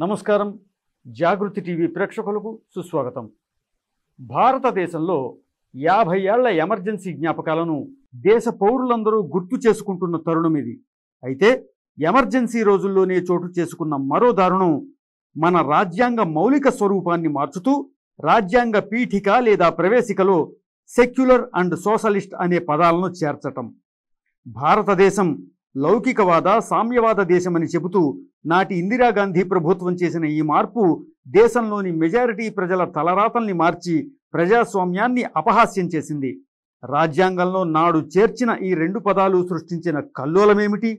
నమస్కారం. జాగృతి టీవీ ప్రేక్షకులకు సుస్వాగతం. భారతదేశంలో 50 ఏళ్ల ఎమర్జెన్సీ జ్ఞాపకాలను దేశ పౌరులందరూ గుర్తు చేసుకుంటున్న తరుణం ఇది. అయితే ఎమర్జెన్సీ రోజుల్లోనే చోటు చేసుకున్న మరో దారుణం మన రాజ్యాంగ మౌలిక స్వరూపాన్ని మార్చుతూ రాజ్యాంగ పీఠిక లేదా ప్రవేశికలో సెక్యులర్ అండ్ సోషలిస్ట్ అనే పదాలను చేర్చటం. భారతదేశం లౌకికవాద సామ్యవాద దేశమని చెబుతూ నాటి ఇందిరాగాంధీ ప్రభుత్వం చేసిన ఈ మార్పు దేశంలోని మెజారిటీ ప్రజల తలరాతల్ని మార్చి ప్రజాస్వామ్యాన్ని అపహాస్యం చేసింది. రాజ్యాంగంలో నాడు చేర్చిన ఈ 2 పదాలు సృష్టించిన కల్లోలమేమిటి,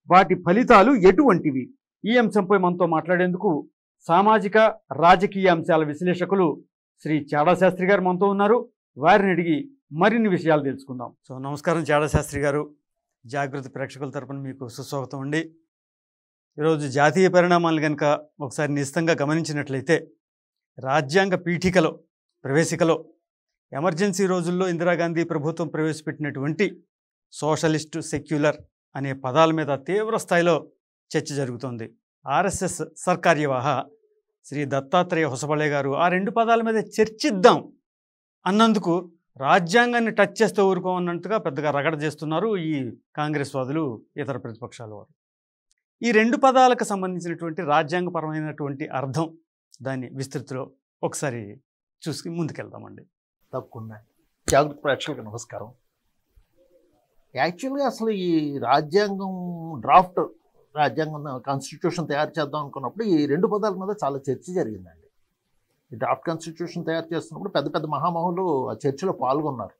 వాటి ఫలితాలు ఎటువంటివి? ఈ అంశంపై మనతో మాట్లాడేందుకు సామాజిక రాజకీయ అంశాల విశ్లేషకులు శ్రీ చాడా శాస్త్రి గారు మనతో ఉన్నారు. వారిని అడిగి మరిన్ని విషయాలు తెలుసుకుందాం. నమస్కారం చాడా శాస్త్రి గారు. జాగృతి ప్రేక్షకుల తరపున మీకు సుస్వాగతం అండి. ఈరోజు జాతీయ పరిణామాలు కనుక ఒకసారి నిశితంగా గమనించినట్లయితే రాజ్యాంగ పీఠికలో ప్రవేశికలో ఎమర్జెన్సీ రోజుల్లో ఇందిరాగాంధీ ప్రభుత్వం ప్రవేశపెట్టినటువంటి సోషలిస్టు సెక్యులర్ అనే పదాల మీద తీవ్ర స్థాయిలో చర్చ జరుగుతోంది. ఆర్ఎస్ఎస్ సర్కార్యవాహ శ్రీ దత్తాత్రేయ హొసబళే గారు ఆ 2 పదాల మీద చర్చిద్దాం అన్నందుకు రాజ్యాంగాన్ని టచ్ చేస్తే ఊరుకోమన్నట్టుగా పెద్దగా రగడ చేస్తున్నారు ఈ కాంగ్రెస్ వాదులు, ఇతర ప్రతిపక్షాల వారు. ఈ 2 పదాలకు సంబంధించినటువంటి రాజ్యాంగపరమైనటువంటి అర్థం, దాన్ని విస్తృతిలో ఒకసారి చూసి ముందుకెళ్దామండి. తప్పకుండా. జాగృతి ప్రేక్షకులకు నమస్కారం. యాక్చువల్గా అసలు ఈ రాజ్యాంగం డ్రాఫ్ట్ రాజ్యాంగం కాన్స్టిట్యూషన్ తయారు చేద్దాం అనుకున్నప్పుడు ఈ 2 పదాల మీద చాలా చర్చ జరిగిందండి. ఈ డ్రాఫ్ట్ కాన్స్టిట్యూషన్ తయారు చేస్తున్నప్పుడు పెద్ద పెద్ద మహామహులు ఆ చర్చలో పాల్గొన్నారు.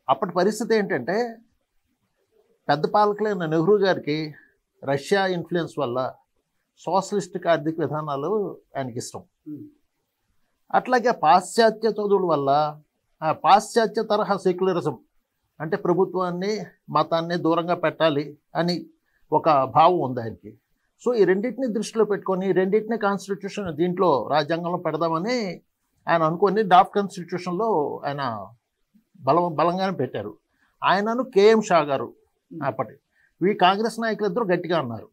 అప్పటి పరిస్థితి ఏంటంటే పెద్ద పాలకులైన నెహ్రూ గారికి రష్యా ఇన్ఫ్లుయెన్స్ వల్ల సోషలిస్టిక్ ఆర్థిక విధానాలు ఆయనకి ఇష్టం. అట్లాగే పాశ్చాత్య చదువుల వల్ల ఆ పాశ్చాత్య తరహా సెక్యులరిజం అంటే ప్రభుత్వాన్ని మతాన్ని దూరంగా పెట్టాలి అని ఒక భావం ఉంది ఆయనకి. సో ఈ రెండింటిని దృష్టిలో పెట్టుకొని రెండింటిని కాన్స్టిట్యూషన్ దీంట్లో రాజ్యాంగంలో పెడదామని ఆయన అనుకొని డ్రాఫ్ట్ కాన్స్టిట్యూషన్లో ఆయన బలంగానే పెట్టారు. ఆయనను కేఎం షా గారు అప్పటి ఈ కాంగ్రెస్ నాయకులు ఇద్దరు గట్టిగా అన్నారు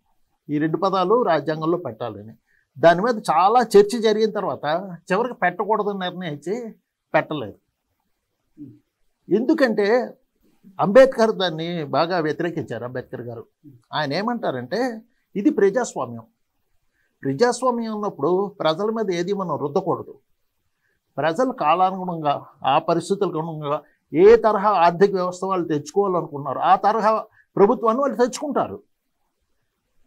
ఈ 2 పదాలు రాజ్యాంగంలో పెట్టాలని. దాని మీద చాలా చర్చ జరిగిన తర్వాత చివరికి పెట్టకూడదని నిర్ణయించి పెట్టలేదు. ఎందుకంటే అంబేద్కర్ దాన్ని బాగా వ్యతిరేకించారు. అంబేద్కర్ గారు ఆయన ఏమంటారంటే ఇది ప్రజాస్వామ్యం. ప్రజాస్వామ్యం ఉన్నప్పుడు ప్రజల మీద ఏది మనం రుద్దకూడదు. ప్రజలు కాలానుగుణంగా ఆ పరిస్థితులకు అనుగుణంగా ఏ తరహా ఆర్థిక వ్యవస్థ వాళ్ళు తెచ్చుకోవాలనుకున్నారు ఆ తరహా ప్రభుత్వాన్ని వాళ్ళు తెచ్చుకుంటారు.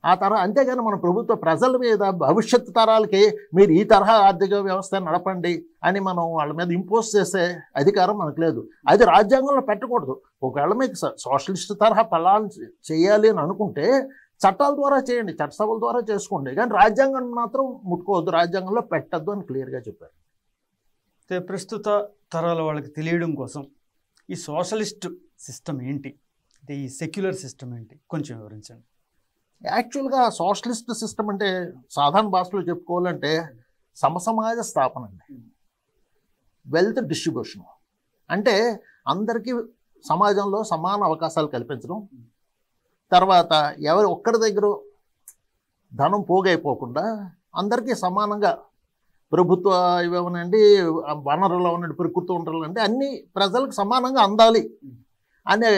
ఆ తరహా అంతేగాని మన ప్రభుత్వ ప్రజల మీద భవిష్యత్తు తరాలకి మీరు ఈ తరహా ఆర్థిక వ్యవస్థ నడపండి అని మనం వాళ్ళ మీద ఇంపోజ్ చేసే అధికారం మనకు లేదు. అది రాజ్యాంగంలో పెట్టకూడదు. ఒకవేళ మీకు సోషలిస్ట్ తరహా పలాలు చేయాలి అని అనుకుంటే చట్టాల ద్వారా చేయండి, చట్టసభల ద్వారా చేసుకోండి, కానీ రాజ్యాంగం మాత్రం ముట్టుకోవద్దు, రాజ్యాంగంలో పెట్టద్దు అని క్లియర్గా చెప్పారు. ప్రస్తుత తరాల వాళ్ళకి తెలియడం కోసం ఈ సోషలిస్ట్ సిస్టమ్ ఏంటి, అంటే ఈ సెక్యులర్ సిస్టమ్ ఏంటి కొంచెం వివరించండి. యాక్చువల్గా సోషలిస్ట్ సిస్టమ్ అంటే సాధారణ భాషలో చెప్పుకోవాలంటే సమసమాజ స్థాపన అండి, వెల్త్ డిస్ట్రిబ్యూషన్. అంటే అందరికీ సమాజంలో సమాన అవకాశాలు కల్పించడం, తర్వాత ఎవరి ఒక్కరి దగ్గర ధనం పోగైపోకుండా అందరికీ సమానంగా ప్రభుత్వ ఇవ్వనండి, వనరులు అవ్వనండి, ప్రకృతి వనరులు అంటే అన్ని ప్రజలకు సమానంగా అందాలి అనే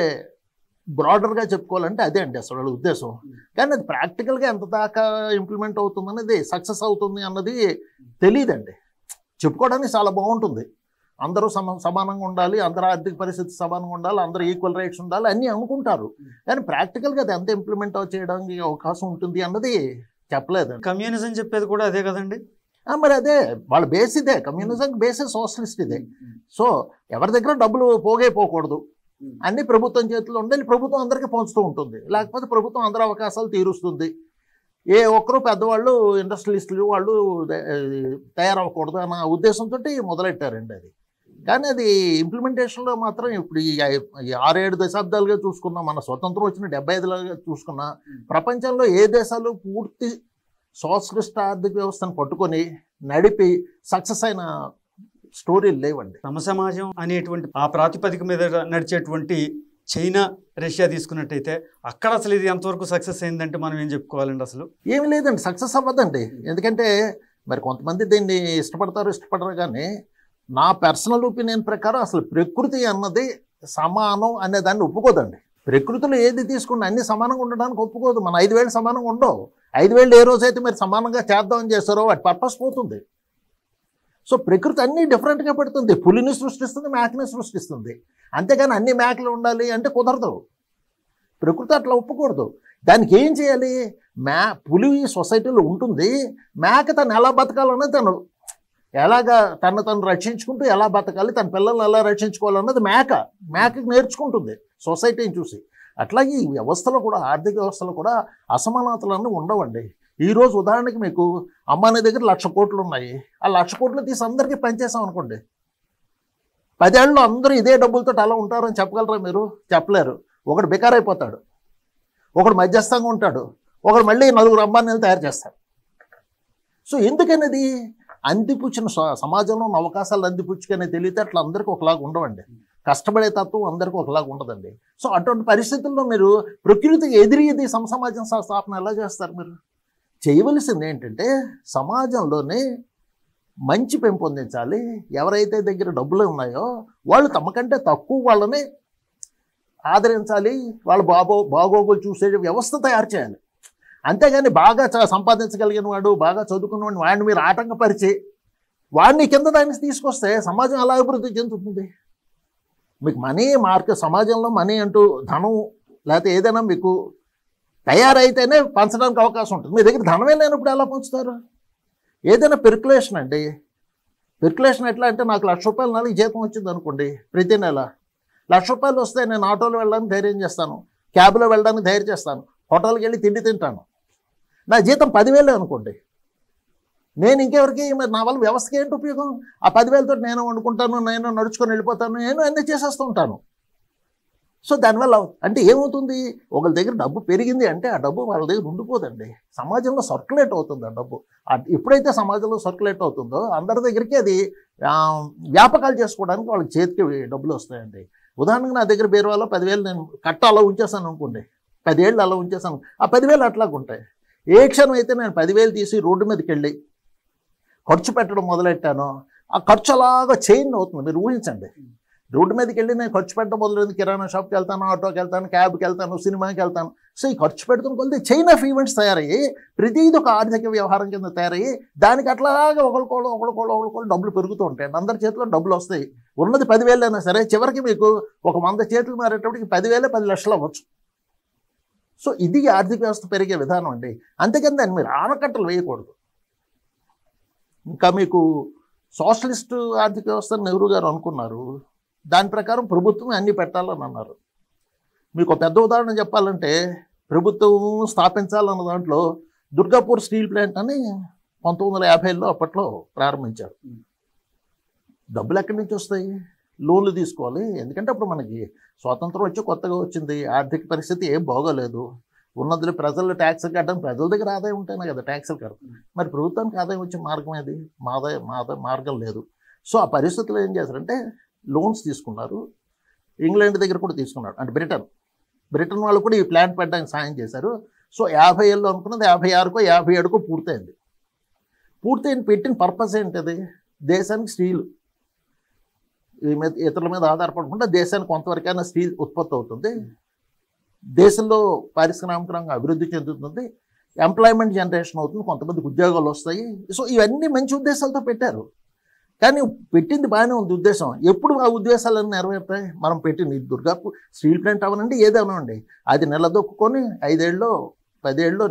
బ్రాడర్గా చెప్పుకోవాలంటే అదే అండి అసలు వాళ్ళ ఉద్దేశం. కానీ అది ప్రాక్టికల్గా ఎంత దాకా ఇంప్లిమెంట్ అవుతుంది అనేది, సక్సెస్ అవుతుంది అన్నది తెలియదండి. చెప్పుకోవడానికి చాలా బాగుంటుంది, అందరూ సమానంగా ఉండాలి, అందరూ ఆర్థిక పరిస్థితి సమానంగా ఉండాలి, అందరూ ఈక్వల్ రైట్స్ ఉండాలి అన్నీ అనుకుంటారు. కానీ ప్రాక్టికల్గా అది ఎంత ఇంప్లిమెంట్ చేయడానికి అవకాశం ఉంటుంది అన్నది చెప్పలేదు. కమ్యూనిజం చెప్పేది కూడా అదే కదండి. మరి అదే వాళ్ళ బేస్ ఇదే, కమ్యూనిజం బేసే సోషలిస్ట్ ఇదే. సో ఎవరి దగ్గర డబ్బులు పోగైపోకూడదు, అన్ని ప్రభుత్వం చేతిలో ఉండాలి, ప్రభుత్వం అందరికీ పంచుతూ ఉంటుంది, లేకపోతే ప్రభుత్వం అందరి అవకాశాలు తీరుస్తుంది. ఏ ఒక్కరు పెద్దవాళ్ళు ఇండస్ట్రియలిస్టులు వాళ్ళు తయారవ్వకూడదు అన్న ఉద్దేశంతో మొదలెట్టారండి అది. కానీ అది ఇంప్లిమెంటేషన్లో మాత్రం ఇప్పుడు ఈ 6-7 దశాబ్దాలుగా చూసుకున్నా, మన స్వతంత్రం వచ్చిన 75 చూసుకున్నా, ప్రపంచంలో ఏ దేశాలు పూర్తి సోషలిస్ట్ ఆర్థిక వ్యవస్థను పట్టుకొని నడిపి సక్సెస్ అయిన స్టోరీలు లేవండి. సమసమాజం అనేటువంటి ఆ ప్రాతిపదిక మీద నడిచేటువంటి చైనా, రష్యా తీసుకున్నట్టయితే అక్కడ అసలు ఇది ఎంతవరకు సక్సెస్ అయిందంటే మనం ఏం చెప్పుకోవాలండి? అసలు ఏమి లేదండి, సక్సెస్ అవ్వదండి. ఎందుకంటే మరి కొంతమంది దీన్ని ఇష్టపడరు కానీ నా పర్సనల్ ఒపీనియన్ ప్రకారం అసలు ప్రకృతి అన్నది సమానం అనే దాన్ని ఒప్పుకోదండి. ప్రకృతిలో ఏది తీసుకున్నా అన్ని సమానంగా ఉండడానికి ఒప్పుకోదు. మన 5 వేలు సమానంగా ఉండవు. 5 వేలు ఏ రోజైతే మీరు సమానంగా చేద్దామని చేస్తారో వాటి పర్పస్ పోతుంది. సో ప్రకృతి అన్నీ డిఫరెంట్గా పెడుతుంది. పులిని సృష్టిస్తుంది, మేకని సృష్టిస్తుంది. అంతేగాని అన్ని మేకలు ఉండాలి అంటే కుదరదు. ప్రకృతి అట్లా ఒప్పుకూడదు. దానికి ఏం చేయాలి? పులి సొసైటీలో ఉంటుంది, మేక తను ఎలా బతకాలన్నది తను ఎలాగా తను రక్షించుకుంటూ ఎలా బతకాలి, తన పిల్లల్ని ఎలా రక్షించుకోవాలన్నది మేకకి నేర్చుకుంటుంది సొసైటీని చూసి. అట్లాగే ఈ వ్యవస్థలో కూడా, ఆర్థిక వ్యవస్థలో కూడా అసమానతలన్నీ ఉండవండి. ఈరోజు ఉదాహరణకి మీకు అంబానీ దగ్గర 1,00,000 కోట్లు ఉన్నాయి. ఆ 1,00,000 కోట్లు తీసి అందరికీ పనిచేసాం అనుకోండి, 10 ఏళ్ళలో అందరూ ఇదే డబ్బులతో అలా ఉంటారని చెప్పగలరా మీరు? చెప్పలేరు. ఒకడు బెకారైపోతాడు, ఒకడు మధ్యస్థంగా ఉంటాడు, ఒకడు మళ్ళీ 4 అంబానీలు తయారు చేస్తాడు. సో ఎందుకనేది అందిపుచ్చిన సమాజంలో ఉన్న అవకాశాలు అందిపుచ్చుకునే తెలివితేటలు అందరికీ ఒకలాగా ఉండవండి. కష్టపడే తత్వం అందరికీ ఒకలాగా ఉండదండి. సో అటువంటి పరిస్థితుల్లో మీరు ప్రకృతికి ఎదిరి సమాజం స్థాపన ఎలా చేస్తారు? మీరు చేయవలసింది ఏంటంటే సమాజంలోనే మంచి పెంపొందించాలి. ఎవరైతే దగ్గర డబ్బులు ఉన్నాయో వాళ్ళు తమకంటే తక్కువ వాళ్ళని ఆదరించాలి, వాళ్ళ బాగోగులు చూసే వ్యవస్థ తయారు చేయాలి. అంతేగాని బాగా సంపాదించగలిగిన వాడు, బాగా చదువుకున్న వాడిని మీరు ఆటంకపరిచి వాడిని కింద దానికి తీసుకొస్తే సమాజం ఎలా అభివృద్ధి చెందుతుంది? మీకు సమాజంలో మనీ అంటూ ధనం లేకపోతే ఏదైనా మీకు తయారైతేనే పంచడానికి అవకాశం ఉంటుంది. మీ దగ్గర ధనమే లేనప్పుడు ఎలా పంచుతారు? ఏదైనా పెర్కులేషన్ అండి. పెర్కులేషన్ ఎట్లా అంటే నాకు 1,00,000 రూపాయలు నెలకి జీతం వచ్చింది అనుకోండి, ప్రతి నెల 1,00,000 రూపాయలు వస్తే నేను ఆటోలో వెళ్ళడానికి ధైర్యం చేస్తాను, క్యాబ్లో వెళ్ళడానికి ధైర్యం చేస్తాను, హోటల్కి వెళ్ళి తిండి తింటాను. నా జీతం 10,000 అనుకోండి, నేను ఇంకెవరికి మరి నా వల్ల వ్యవస్థకి ఏంటి ఉపయోగం? ఆ 10,000తో నేను వండుకుంటాను, నేను నడుచుకొని వెళ్ళిపోతాను, నేను అన్నీ చేసేస్తూ ఉంటాను. సో దానివల్ల అంటే ఏమవుతుంది? ఒకరి దగ్గర డబ్బు పెరిగింది అంటే ఆ డబ్బు వాళ్ళ దగ్గర ఉండిపోదండి, సమాజంలో సర్క్యులేట్ అవుతుంది. ఆ డబ్బు ఎప్పుడైతే సమాజంలో సర్క్యులేట్ అవుతుందో అందరి దగ్గరికి అది వ్యాపకాలు చేసుకోవడానికి వాళ్ళకి చేతికి డబ్బులు వస్తాయండి. ఉదాహరణకు నా దగ్గర బీరువాలో 10,000 నేను అలా ఉంచేసాను అనుకోండి, 10 ఏళ్ళు అలా ఉంచేసాను, ఆ 10,000 అట్లాగా ఉంటాయి. ఏ క్షణం అయితే నేను 10,000 తీసి రోడ్డు మీదకి వెళ్ళి ఖర్చు పెట్టడం మొదలెట్టానో ఆ ఖర్చు అలాగా చైన్ అవుతుంది. మీరు ఊహించండి, రోడ్డు మీదకి వెళ్ళి నేను ఖర్చు పెట్టడం మొదలైంది, కిరాణా షాప్కి వెళ్తాను, ఆటోకి వెళ్తాను, క్యాబ్కి వెళ్తాను, సినిమాకి వెళ్తాను. సో ఈ ఖర్చు పెడుతున్న కొద్ది చైన్ ఆఫ్ ఈవెంట్స్ తయారయ్యి ప్రతిదీ ఒక ఆర్థిక వ్యవహారం కింద తయారయ్యి దానికి అట్లాగా ఒకరికోళ్ళు డబ్బులు పెరుగుతూ ఉంటాయి. అందరి చేతిలో డబ్బులు వస్తాయి. ఉన్నది 10,000 అయినా సరే చివరికి మీకు ఒక 100 చేతులు మారేటప్పటికి 10,000 10 లక్షలు అవ్వచ్చు. సో ఇది ఆర్థిక వ్యవస్థ పెరిగే విధానం అండి. అంతేకాని దాన్ని మీరు ఆనకట్టలు వేయకూడదు. ఇంకా మీకు సోషలిస్టు ఆర్థిక వ్యవస్థను నెహ్రూ గారు అనుకున్నారు, దాని ప్రకారం ప్రభుత్వం అన్నీ పెట్టాలని అన్నారు. మీకు పెద్ద ఉదాహరణ చెప్పాలంటే ప్రభుత్వం స్థాపించాలన్న దాంట్లో దుర్గాపూర్ స్టీల్ ప్లాంట్ అని 1950లో అప్పట్లో ప్రారంభించారు. డబ్బులు ఎక్కడి నుంచి వస్తాయి? లోన్లు తీసుకోవాలి. ఎందుకంటే అప్పుడు మనకి స్వాతంత్రం వచ్చి కొత్తగా వచ్చింది, ఆర్థిక పరిస్థితి ఏం బాగోలేదు. ఉన్నదులు ప్రజలు ట్యాక్స్ కట్టడం, ప్రజల దగ్గర ఆదాయం ఉంటేనే కదా ట్యాక్సులు కడతాం. మరి ప్రభుత్వానికి ఆదాయం వచ్చే మార్గం ఏది? మార్గం లేదు. సో ఆ పరిస్థితుల్లో ఏం చేశారంటే లోన్స్ తీసుకున్నారు. ఇంగ్లాండ్ దగ్గర కూడా తీసుకున్నారు, అంటే బ్రిటన్ వాళ్ళు కూడా ఈ ప్లాంట్ పెట్టడానికి సాయం చేశారు. సో 50 ఏళ్ళు అనుకున్నది 56కో 57కో పూర్తయింది. పెట్టిన పర్పస్ ఏంటది? దేశానికి స్టీల్ ఇతరుల మీద ఆధారపడకుండా దేశానికి కొంతవరకైనా స్టీల్ ఉత్పత్తి అవుతుంది, దేశంలో పారిశ్రామికంగా అభివృద్ధి చెందుతుంది, ఎంప్లాయ్మెంట్ జనరేషన్ అవుతుంది, కొంతమందికి ఉద్యోగాలు వస్తాయి. సో ఇవన్నీ మంచి ఉద్దేశాలతో పెట్టారు. కానీ పెట్టింది బాగానే ఉంది ఉద్దేశం. ఎప్పుడు ఆ ఉద్దేశాలన్నీ నెరవేరుతాయి? మనం పెట్టింది దుర్గాపూర్ స్టీల్ ప్లాంట్ అవనండి, ఏదవనండి, అది నిలదొక్కుని 5 ఏళ్ళు 10 ఏళ్ళు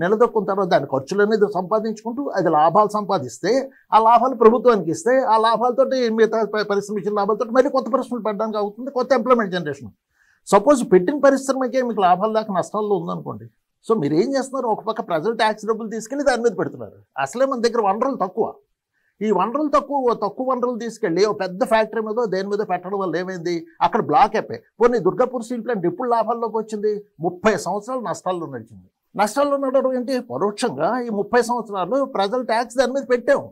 నిలదొక్కున్న తర్వాత దాని ఖర్చులు అనేది సంపాదించుకుంటూ అది లాభాలు సంపాదిస్తే ఆ లాభాలు ప్రభుత్వానికి ఇస్తే ఆ లాభాలతో మిగతా పరిశ్రమ ఇచ్చిన లాభాలతో మళ్ళీ కొత్త పరిశ్రమలు పెట్టడానికి అవుతుంది, కొత్త ఎంప్లాయ్మెంట్ జనరేషన్. సపోజ్ పెట్టిన పరిశ్రమకే మీకు లాభాల దాకా నష్టాల్లో ఉందనుకోండి. సో మీరు ఏం చేస్తున్నారు? ఒక పక్క ప్రజలు ట్యాక్స్ డబ్బులు తీసుకెళ్ళి దాని మీద పెడుతున్నారు. అసలే మన దగ్గర వనరులు తక్కువ. ఈ వనరులు తక్కువ వనరులు తీసుకెళ్ళి ఒక పెద్ద ఫ్యాక్టరీ మీద దేని మీద పెట్టడం వల్ల ఏమైంది? అక్కడ బ్లాక్ అయిపోయి పోనీ దుర్గాపూర్ స్టీల్ ప్లాంట్ ఎప్పుడు లాభాల్లోకి వచ్చింది? 30 సంవత్సరాలు నష్టాల్లో నడిచింది. నష్టాల్లో నడవడం ఏంటి? పరోక్షంగా ఈ 30 సంవత్సరాలు ప్రజలు ట్యాక్స్ దాని మీద పెట్టాము.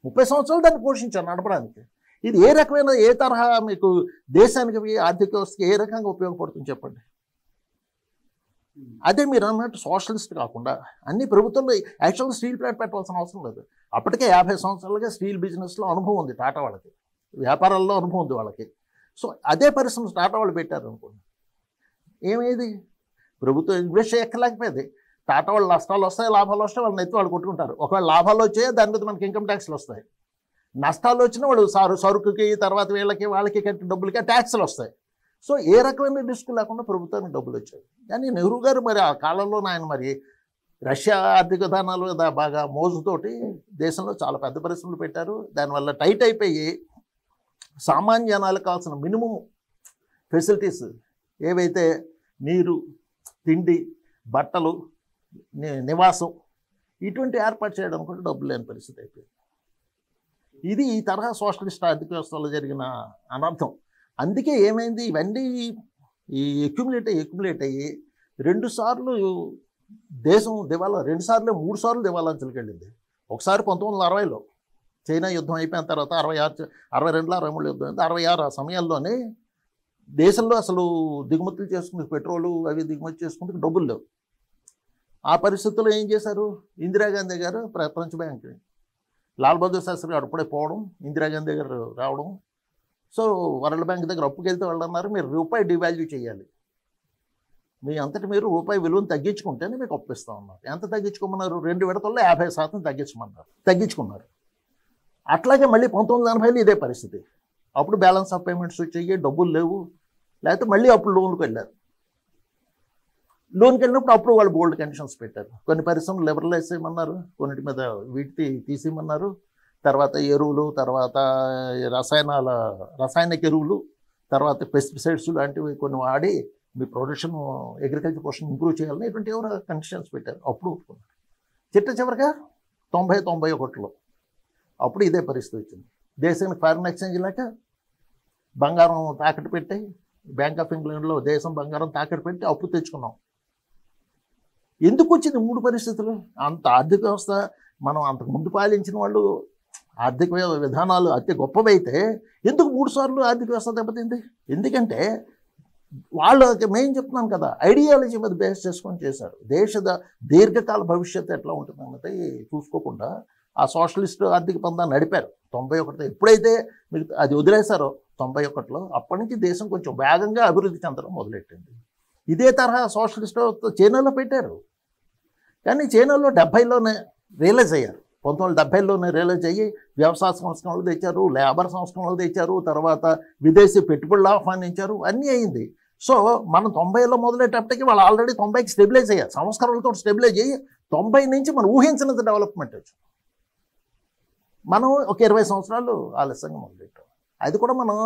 30 సంవత్సరాలు దాన్ని పోషించాను నడపడానికి. ఇది ఏ రకమైన ఏ తరహా మీకు దేశానికి ఆర్థిక వ్యవస్థకి ఏ రకంగా ఉపయోగపడుతుంది చెప్పండి. అదే మీరు అన్నట్టు సోషలిస్ట్ కాకుండా అన్ని ప్రభుత్వంలో యాక్చువల్గా స్టీల్ ప్లాంట్ పెట్టాల్సిన అవసరం లేదు. అప్పటికే 50 సంవత్సరాలుగా స్టీల్ బిజినెస్లో అనుభవం ఉంది టాటా వాళ్ళకి, వ్యాపారాల్లో అనుభవం ఉంది వాళ్ళకి. సో అదే పరిశ్రమ టాటా వాళ్ళు పెట్టారు అనుకోండి, ఏమేది ప్రభుత్వం ఇన్వెస్ట్ చేయక్కర్లేకపోయేది. టాటా వాళ్ళు నష్టాలు వస్తాయి, లాభాలు వస్తాయి, వాళ్ళని ఎత్తి వాళ్ళు కొట్టుకుంటారు. ఒకవేళ లాభాలు వచ్చాయి దాని మీద మనకి ఇన్కమ్ ట్యాక్స్లు వస్తాయి, నష్టాలు వచ్చినా వాళ్ళు సరుకుకి తర్వాత వీళ్ళకి వాళ్ళకి కట్టిన డబ్బులకి ట్యాక్స్లు వస్తాయి. సో ఏ రకమైన రిస్క్ లేకుండా ప్రభుత్వానికి డబ్బులు వచ్చాయి. కానీ నెహ్రూ గారు మరి ఆ కాలంలో ఆయన మరి రష్యా ఆర్థిక విధానాలు బాగా మోజుతోటి దేశంలో చాలా పెద్ద పరిశ్రమలు పెట్టారు. దానివల్ల టైట్ అయిపోయి సామాన్య జనాలకు కావాల్సిన మినిమం ఫెసిలిటీస్ ఏవైతే నీరు, తిండి, బట్టలు, నివాసం ఇటువంటి ఏర్పాటు చేయడం కూడా డబ్బులు లేని పరిస్థితి అయిపోయింది. ఇది ఈ తరహా సోషలిస్ట్ ఆర్థిక వ్యవస్థలో జరిగిన అనర్థం. అందుకే ఏమైంది, ఇవన్నీ ఈ ఎక్యుములేట్ అయ్యి 2 సార్లు దేశం దివాలా, 2 సార్లు 3 సార్లు దివాలాంచలకు వెళ్ళింది. ఒకసారి 1960లో చైనా యుద్ధం అయిపోయిన తర్వాత 62 63 యుద్ధం అయింది. 66 ఆ సమయాల్లోనే దేశంలో అసలు దిగుమతులు చేసుకుంటే పెట్రోలు అవి దిగుమతి చేసుకుంటే డబ్బులు లేవు. ఆ పరిస్థితుల్లో ఏం చేశారు, ఇందిరాగాంధీ గారు ప్రపంచ బ్యాంక్, లాల్ బహదూర్ శాస్త్రి గారు అప్పుడే పోవడం, ఇందిరాగాంధీ గారు రావడం. సో వరల్డ్ బ్యాంక్ దగ్గర అప్పుకి వెళ్తే వాళ్ళు అన్నారు, మీరు రూపాయి డివాల్యూ చేయాలి, మీ అంతటి మీరు రూపాయి విలువను తగ్గించుకుంటేనే మీకు అప్పిస్తా ఉన్నారు. ఎంత తగ్గించుకోమన్నారు, 2 విడతల్లో 50% తగ్గించుకున్నారు. అట్లాగే మళ్ళీ 1980లో ఇదే పరిస్థితి. అప్పుడు బ్యాలెన్స్ ఆఫ్ పేమెంట్స్ వచ్చాయి, డబ్బులు లేవు, లేకపోతే మళ్ళీ అప్పుడు లోన్కి వెళ్ళారు. లోన్కి వెళ్ళినప్పుడు అప్పుడు వాళ్ళు బోల్డ్ కండిషన్స్ పెట్టారు. కొన్ని పరిశ్రమలు లిబరలైజ్ చేయమన్నారు, కొన్నిటి మీద వీటి తీసేయమన్నారు. తర్వాత ఎరువులు, తర్వాత రసాయనిక ఎరువులు, తర్వాత పెస్టిసైడ్స్ లాంటివి కొన్ని వాడి మీ ప్రొడక్షన్, అగ్రికల్చర్ ప్రొడక్షన్ ఇంప్రూవ్ చేయాలని ఇటువంటి ఎవరు కండిషన్స్ పెట్టారు. అప్పుడు ఒప్పుకున్నారు. చివరిగా 91లో అప్పుడు ఇదే పరిస్థితి వచ్చింది. దేశానికి ఫారిన్ ఎక్స్చేంజ్ లేక బంగారం తాకట్టు పెట్టి, బ్యాంక్ ఆఫ్ ఇంగ్లాండ్లో దేశం బంగారం తాకట్టు పెట్టి అప్పు తెచ్చుకున్నాం. ఎందుకు వచ్చింది 3 పరిస్థితులు? అంత ఆర్థిక వ్యవస్థ మనం అంతకుముందు పాలించిన వాళ్ళు ఆర్థిక విధానాలు అతి గొప్పవైతే ఎందుకు 3 సార్లు ఆర్థిక వ్యవస్థ దెబ్బతింది? ఎందుకంటే వాళ్ళకి మేము చెప్తున్నాను కదా, ఐడియాలజీ మీద బేస్ చేసుకొని చేశారు. దీర్ఘకాల భవిష్యత్తు ఎట్లా ఉంటుంది అన్నది చూసుకోకుండా ఆ సోషలిస్ట్ ఆర్థిక పందాన్ని నడిపారు. 91 ఎప్పుడైతే మీకు అది వదిలేశారో 91లో, అప్పటి నుంచి దేశం కొంచెం వేగంగా అభివృద్ధి చెందడం మొదలెట్టింది. ఇదే తరహా సోషలిస్ట్ చైనాలో పెట్టారు. కానీ చైనాలో 70లోనే రియలైజ్ అయ్యారు. 1970లోనే రియలైజ్ అయ్యి వ్యవసాయ సంస్కరణలు తెచ్చారు, లేబర్ సంస్కరణలు తెచ్చారు, తర్వాత విదేశీ పెట్టుబడులు ఆహ్వానించారు, అన్నీ అయింది. సో మనం 90లో మొదలెట్టేటప్పటికి వాళ్ళు ఆల్రెడీ 90కి స్టెబిలైజ్ అయ్యారు. సంస్కరణలతో స్టెబిలైజ్ అయ్యి 90 నుంచి మనం ఊహించినంత డెవలప్మెంట్ వచ్చు. మనం ఒక 20 సంవత్సరాలు ఆలస్యంగా మొదలెట్టాం. అది కూడా మనం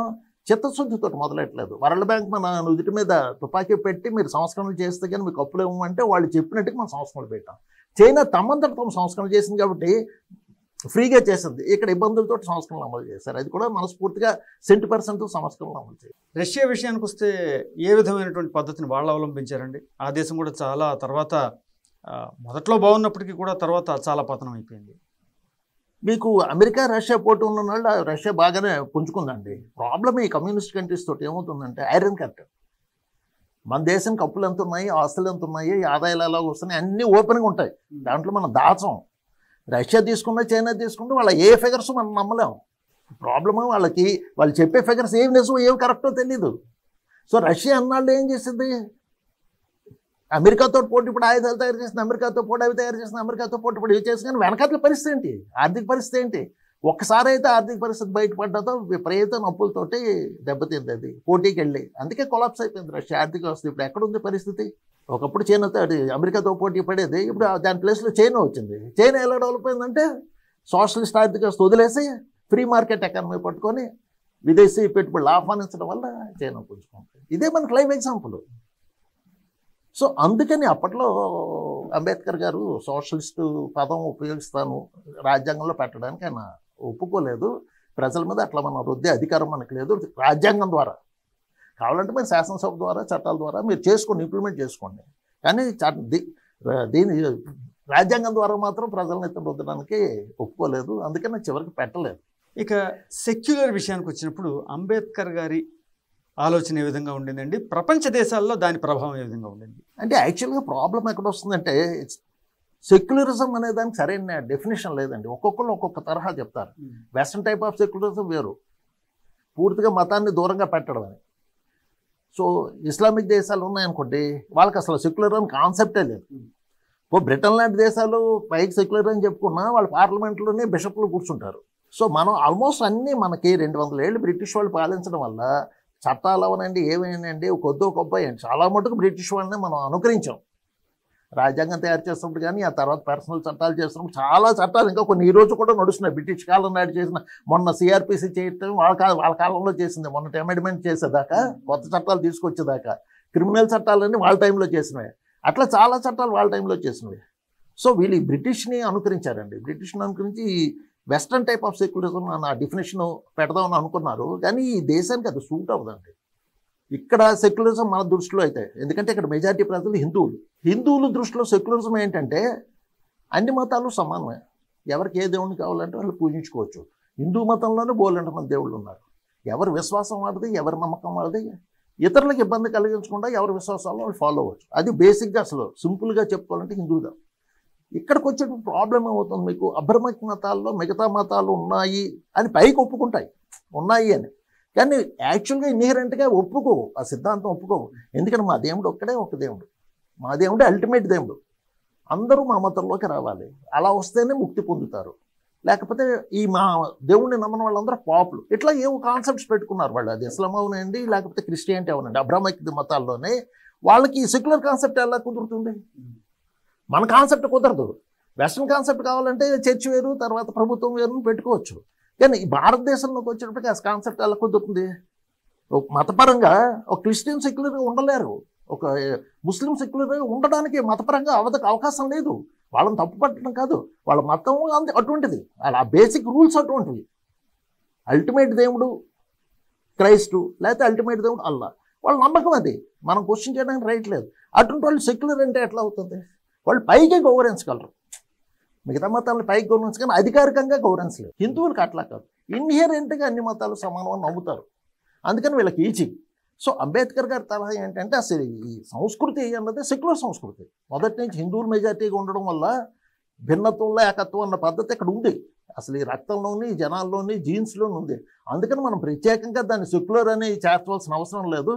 చిత్తశుద్ధితో మొదలెట్టలేదు. వరల్డ్ బ్యాంక్ మన నుదుటి మీద తుపాకీ పెట్టి మీరు సంస్కరణలు చేస్తే కానీ మీకు అప్పులు ఇవ్వమంటే వాళ్ళు చెప్పినట్టుగా మనం సంస్కరణలు పెట్టాం. చైనా తమంతట తమ సంస్కరణ చేసింది కాబట్టి ఫ్రీగా చేసింది. ఇక్కడ ఇబ్బందులతో సంస్కరణలు అమలు చేశారు. అది కూడా మనస్ఫూర్తిగా 100% సంస్కరణలు అమలు చేయాలి. రష్యా విషయానికి వస్తే ఏ విధమైనటువంటి పద్ధతిని వాళ్ళు అవలంబించారండి? ఆ దేశం కూడా చాలా తర్వాత మొదట్లో బాగున్నప్పటికీ కూడా తర్వాత చాలా పతనం అయిపోయింది. మీకు అమెరికా రష్యా పోటీ ఉన్న వాళ్ళు రష్యా బాగానే పుంజుకుందండి. ప్రాబ్లం ఈ కమ్యూనిస్ట్ కంట్రీస్ తోటి ఏమవుతుందంటే ఐరన్ కట్. మన దేశానికి అప్పులు ఎంత ఉన్నాయి, ఆస్తులు ఎంత ఉన్నాయి, ఆదాయాలు ఎలా వస్తున్నాయి, అన్నీ ఓపెన్గా ఉంటాయి. దాంట్లో మనం దాచం. రష్యా తీసుకున్నా చైనా తీసుకుంటే వాళ్ళ ఏ ఫిగర్స్ మనం నమ్మలేము. ప్రాబ్లము వాళ్ళు చెప్పే ఫిగర్స్ ఏమి నిజం ఏమి కరెక్టో తెలీదు. సో రష్యా అన్నాళ్ళు ఏం చేసింది, అమెరికాతో పోటీ ఇప్పుడు ఆయుధాలు తయారు చేసింది, అమెరికాతో పోటీ అవి తయారు చేసింది, అమెరికాతో పోటీ ఇప్పుడు ఇవి చేసి, కానీ వెనకాల పరిస్థితి ఏంటి, ఆర్థిక పరిస్థితి ఏంటి? ఒక్కసారి అయితే ఆర్థిక పరిస్థితి బయటపడ్డతో విపరీత నొప్పులతోటి దెబ్బతింది. అది పోటీకి వెళ్ళి అందుకే కొలాప్స్ అయిపోయింది రష్యా ఆర్థిక వ్యవస్థ. ఇప్పుడు ఎక్కడుంది పరిస్థితి? ఒకప్పుడు చైనాతో అమెరికాతో పోటీ పడేది, ఇప్పుడు దాని ప్లేస్లో చైనా వచ్చింది. చైనా ఎలా డెవలప్ అయిందంటే సోషలిస్ట్ ఆర్థిక వ్యవస్థ వదిలేసి ఫ్రీ మార్కెట్ ఎకానమీ పట్టుకొని విదేశీ పెట్టుబడులు ఆహ్వానించడం వల్ల చైనా పుంజుకుంటుంది. ఇదే మనకు లైవ్ ఎగ్జాంపుల్. సో అందుకని అప్పట్లో అంబేద్కర్ గారు సోషలిస్టు పదం ఉపయోగిస్తాను రాజ్యాంగంలో పెట్టడానికి ఆయన ఒప్పుకోలేదు. ప్రజల మీద అట్లా మనం రుద్దే అధికారం మనకు లేదు. రాజ్యాంగం ద్వారా కావాలంటే మీరు శాసనసభ ద్వారా చట్టాల ద్వారా మీరు చేసుకోండి, ఇంప్లిమెంట్ చేసుకోండి. కానీ దీని రాజ్యాంగం ద్వారా మాత్రం ప్రజలను ఎత్తున రుద్దడానికి ఒప్పుకోలేదు. అందుకని చివరికి పెట్టలేదు. ఇక సెక్యులర్ విషయానికి వచ్చినప్పుడు అంబేద్కర్ గారి ఆలోచన ఏ విధంగా ఉండిందండి, ప్రపంచ దేశాల్లో దాని ప్రభావం ఏ విధంగా ఉండింది? అంటే యాక్చువల్గా ప్రాబ్లం ఎక్కడ వస్తుందంటే సెక్యులరిజం అనే దానికి సరైన డెఫినేషన్ లేదండి. ఒక్కొక్కరు ఒక్కొక్క తరహా చెప్తారు. వెస్ట్రన్ టైప్ ఆఫ్ సెక్యులరిజం వేరు, పూర్తిగా మతాన్ని దూరంగా పెట్టడం అని. సో ఇస్లామిక్ దేశాలు ఉన్నాయనుకోండి, వాళ్ళకి అసలు సెక్యులరిజం కాన్సెప్టే లేదు. ఇప్పుడు బ్రిటన్ లాంటి దేశాలు పైకి సెక్యులర్ అని చెప్పుకున్నా వాళ్ళ పార్లమెంట్లోనే బిషప్లు కూర్చుంటారు. సో మనం ఆల్మోస్ట్ అన్నీ మనకి 200 ఏళ్ళు బ్రిటిష్ వాళ్ళు పాలించడం వల్ల చట్టాలు అవనండి ఏమైనాయండి కొద్దో గొప్ప చాలా మటుకు బ్రిటిష్ వాళ్ళని మనం అనుకరించాం. రాజ్యాంగం తయారు చేస్తున్నప్పుడు కానీ ఆ తర్వాత పర్సనల్ చట్టాలు చేస్తున్నప్పుడు చాలా చట్టాలు ఇంకా కొన్ని ఈ రోజు కూడా నడుస్తున్నాయి. బ్రిటిష్ కాలం నాటి చేసిన మొన్న సిఆర్పిసి చేయటం వాళ్ళ కాలంలో చేసింది, మొన్న అమెండ్మెంట్ చేసేదాకా కొత్త చట్టాలు తీసుకొచ్చేదాకా క్రిమినల్ చట్టాలన్నీ వాళ్ళ టైంలో చేసినవి. అట్లా చాలా చట్టాలు వాళ్ళ టైంలో చేసినవి. సో వీళ్ళు బ్రిటిష్ని అనుకరించారండి. బ్రిటిష్ని అనుకరించి వెస్ట్రన్ టైప్ ఆఫ్ సెక్యులరిజం అన్న డెఫినేషన్ పెడదామని అనుకున్నారు, కానీ ఈ దేశానికి అది సూట్ అవ్వదండి. ఇక్కడ సెక్యులరిజం మన దృష్టిలో అయితే, ఎందుకంటే ఇక్కడ మెజారిటీ ప్రజలు హిందువుల దృష్టిలో సెక్యులరిజం ఏంటంటే అన్ని మతాలు సమానమే, ఎవరికి ఏ దేవుడిని కావాలంటే వాళ్ళు పూజించుకోవచ్చు. హిందూ మతంలోనే బోలెంత మంది దేవుళ్ళు ఉన్నారు. ఎవరి విశ్వాసం వాడిది, ఎవరి నమ్మకం వాడిది, ఇతరులకు ఇబ్బంది కలిగించకుండా ఎవరి విశ్వాసాల్లో వాళ్ళు ఫాలో అవ్వచ్చు. అది బేసిక్గా అసలు సింపుల్గా చెప్పుకోవాలంటే హిందువుగా. ఇక్కడికి వచ్చే ప్రాబ్లం ఏమవుతుంది, మీకు అబ్రహ్మిక్ మతాల్లో మిగతా మతాలు ఉన్నాయి అని పైకి ఒప్పుకుంటాయి, ఉన్నాయి అని, కానీ యాక్చువల్గా ఇన్హెరెంట్గా ఒప్పుకోవు, ఆ సిద్ధాంతం ఒప్పుకోవు. ఎందుకంటే మా దేవుడు ఒక్కడే ఒక దేవుడు, మా దేవుడే అల్టిమేట్ దేవుడు, అందరూ మా మతంలోకి రావాలి, అలా వస్తేనే ముక్తి పొందుతారు, లేకపోతే ఈ మా దేవుడిని నమ్మని వాళ్ళందరూ పాపులు. ఇట్లా ఏవో కాన్సెప్ట్స్ పెట్టుకున్నారు వాళ్ళు. అది ఇస్లాం అవునండి, లేకపోతే క్రిస్టియానిటీ అవునండి, అబ్రహ్మిక్ మతాల్లోనే వాళ్ళకి సెక్యులర్ కాన్సెప్ట్ ఎలా కుదురుతుంది? మన కాన్సెప్ట్ కుదరదు. వెస్ట్రన్ కాన్సెప్ట్ కావాలంటే చర్చ్ వేరు, తర్వాత ప్రభుత్వం వేరు పెట్టుకోవచ్చు. కానీ ఈ భారతదేశంలోకి వచ్చేటప్పటికి ఆ కాన్సెప్ట్ ఎలా కుదురుతుంది? ఒక మతపరంగా ఒక క్రిస్టియన్ సెక్యులర్గా ఉండలేరు, ఒక ముస్లిం సెక్యులర్గా ఉండడానికి మతపరంగా అవకాశం లేదు. వాళ్ళని తప్పు పట్టడం కాదు, వాళ్ళ మతం అటువంటిది, వాళ్ళ బేసిక్ రూల్స్ అటువంటివి. అల్టిమేట్ దేవుడు క్రైస్టు, లేకపోతే అల్టిమేట్ దేవుడు అల్లా, వాళ్ళ నమ్మకం అది, మనం క్వశ్చన్ చేయడానికి రైట్ లేదు. అటువంటి వాళ్ళు సెక్యులర్ అంటే ఎట్లా అవుతుంది? వాళ్ళు పైకి గౌరవించగలరు, మిగతా మతాలను పైకి గౌరవించ, కానీ అధికారికంగా గౌరవించలేదు. హిందువులకు అట్లా కాదు, ఇన్హెరెంట్గా అన్ని మతాలు సమానం నమ్ముతారు, అందుకని వీళ్ళకి ఈజీ. సో అంబేద్కర్ గారి తరహా ఏంటంటే అసలు ఈ సంస్కృతి అన్నది సెక్యులర్ సంస్కృతి. మొదటి నుంచి హిందువులు మెజార్టీగా ఉండడం వల్ల భిన్నత్వంలో ఏకత్వం అన్న పద్ధతి ఇక్కడ ఉంది, అసలు ఈ రక్తంలోని జనాల్లోని జీన్స్లోని ఉంది. అందుకని మనం ప్రత్యేకంగా దాన్ని సెక్యులర్ అని చేర్చవలసిన అవసరం లేదు.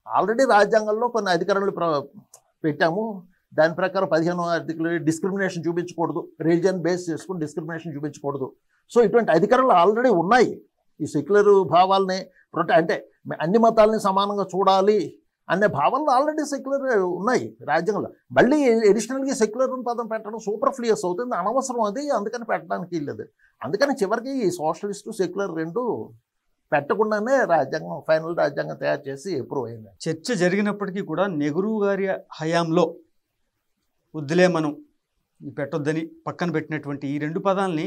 ఆల్రెడీ రాజ్యాంగంలో కొన్ని అధికారులు పెట్టాము, దాని ప్రకారం 15వ ఆర్టికల్ డిస్క్రిమినేషన్ చూపించకూడదు, రిలీజియన్ బేస్ చేసుకుని డిస్క్రిమినేషన్ చూపించకూడదు. సో ఇటువంటి అధికారాలు ఆల్రెడీ ఉన్నాయి. ఈ సెక్యులర్ భావాలని అంటే అన్ని మతాలని సమానంగా చూడాలి అనే భావనలు ఆల్రెడీ సెక్యులర్ ఉన్నాయి రాజ్యాంగంలో. మళ్ళీ ఎడిషనల్గా సెక్యులర్ పదం పెట్టడం సూపర్ఫ్లూయస్ అవుతుంది, అనవసరం అది, అందుకని పెట్టడానికి లేదు. అందుకని చివరికి ఈ సోషలిస్టు సెక్యులర్ రెండు పెట్టకుండానే రాజ్యాంగం ఫైనల్ రాజ్యాంగం తయారు చేసి అప్రూవ్ అయింది. చర్చ జరిగినప్పటికీ కూడా నెహ్రూ గారి హయాంలో వద్దులే మనం పెట్టొద్దని పక్కన పెట్టినటువంటి ఈ రెండు పదాలని